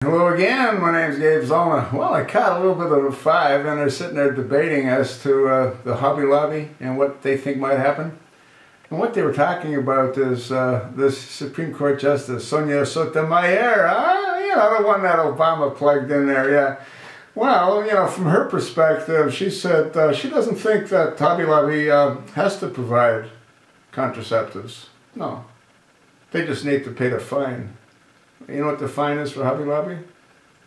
Hello again, my name's Gabe Zolna. Well, I caught a little bit of a five and they're sitting there debating as to the Hobby Lobby and what they think might happen. And what they were talking about is this Supreme Court Justice, Sonia Sotomayor, the one that Obama plugged in there, yeah. Well, from her perspective, she said she doesn't think that Hobby Lobby has to provide contraceptives. No, they just need to pay the fine. You know what the fine is for Hobby Lobby?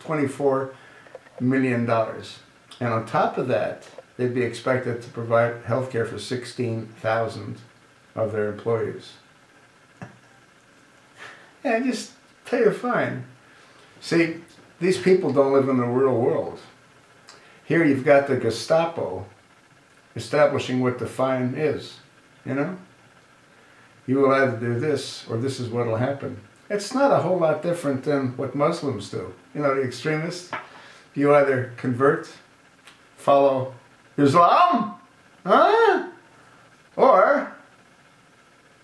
$24 million. And on top of that, they'd be expected to provide health care for 16,000 of their employees. Yeah, just pay the fine. See, these people don't live in the real world. Here you've got the Gestapo establishing what the fine is, You will either do this or this is what will happen. It's not a whole lot different than what Muslims do. The extremists. You either convert, follow Islam, or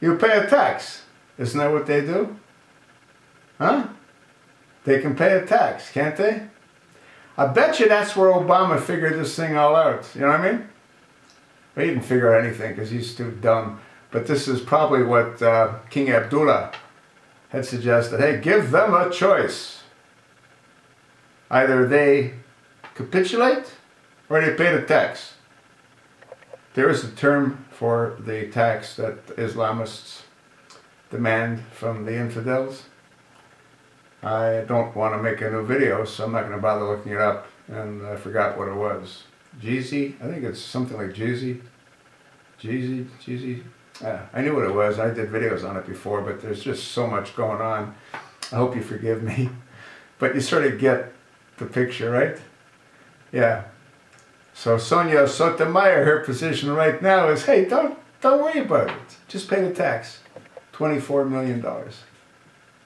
you pay a tax. Isn't that what they do? They can pay a tax, can't they? I bet you that's where Obama figured this thing all out. You know what I mean? He didn't figure out anything because he's too dumb. But this is probably what King Abdullah had suggested. Hey, give them a choice. Either they capitulate or they pay the tax. There is a term for the tax that Islamists demand from the infidels. I don't want to make a new video, so I'm not going to bother looking it up, and I forgot what it was. Jeezy? I think it's something like Jeezy. Jeezy. I knew what it was. I did videos on it before, but there's just so much going on. I hope you forgive me. But you sort of get the picture, right? Yeah. So Sonia Sotomayor, her position right now is, hey, don't worry about it. Just pay the tax. $24 million.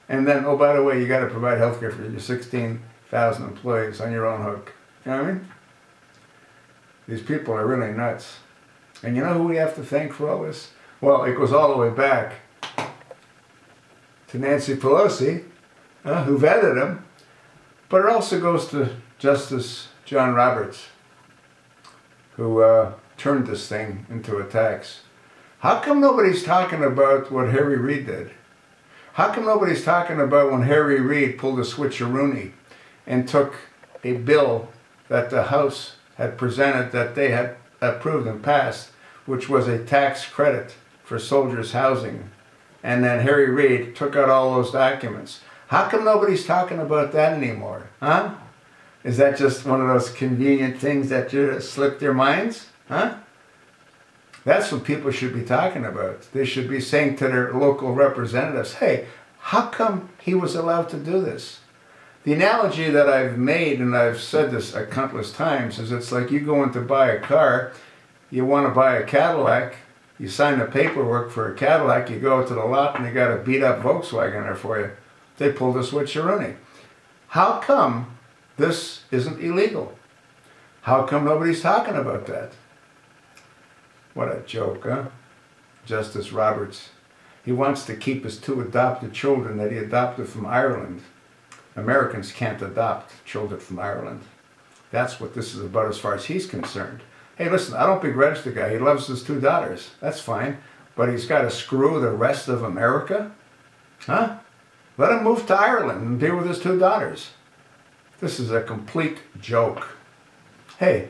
And then, oh, by the way, you got to provide health care for your 16,000 employees on your own hook. You know what I mean? These people are really nuts. And you know who we have to thank for all this? Well, it goes all the way back to Nancy Pelosi, who vetted him, but it also goes to Justice John Roberts, who turned this thing into a tax. How come nobody's talking about what Harry Reid did? How come nobody's talking about when Harry Reid pulled a switcheroony and took a bill that the House had presented that they had approved and passed, which was a tax credit for soldiers' housing, and then Harry Reid took out all those documents? How come nobody's talking about that anymore? Is that just one of those convenient things that just slipped their minds? That's what people should be talking about. They should be saying to their local representatives, hey, how come he was allowed to do this? The analogy that I've made, and I've said this countless times, is it's like you go in to buy a car, you want to buy a Cadillac, you sign the paperwork for a Cadillac, you go to the lot and they got a beat up Volkswagen there for you. They pulled a switcheroonie. How come this isn't illegal? How come nobody's talking about that? What a joke, huh? Justice Roberts. He wants to keep his two adopted children that he adopted from Ireland. Americans can't adopt children from Ireland. That's what this is about as far as he's concerned. Hey, listen, I don't begrudge the guy. He loves his two daughters. That's fine. But he's got to screw the rest of America? Let him move to Ireland and deal with his two daughters. This is a complete joke. Hey,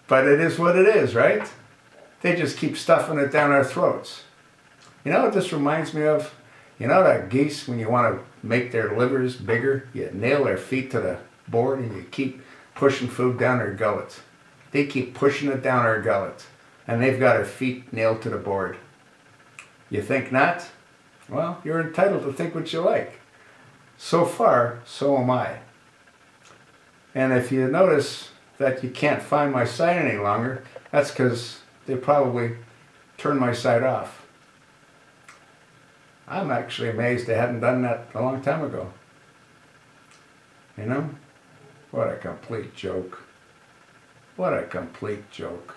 but it is what it is, right? They just keep stuffing it down our throats. You know what this reminds me of? You know that geese, when you want to make their livers bigger, you nail their feet to the board and you keep pushing food down their gullet. They keep pushing it down our gullet, and they've got their feet nailed to the board. You think not? Well, you're entitled to think what you like. So far, so am I. And if you notice that you can't find my site any longer, that's because they probably turned my site off. I'm actually amazed they hadn't done that a long time ago. What a complete joke. What a complete joke.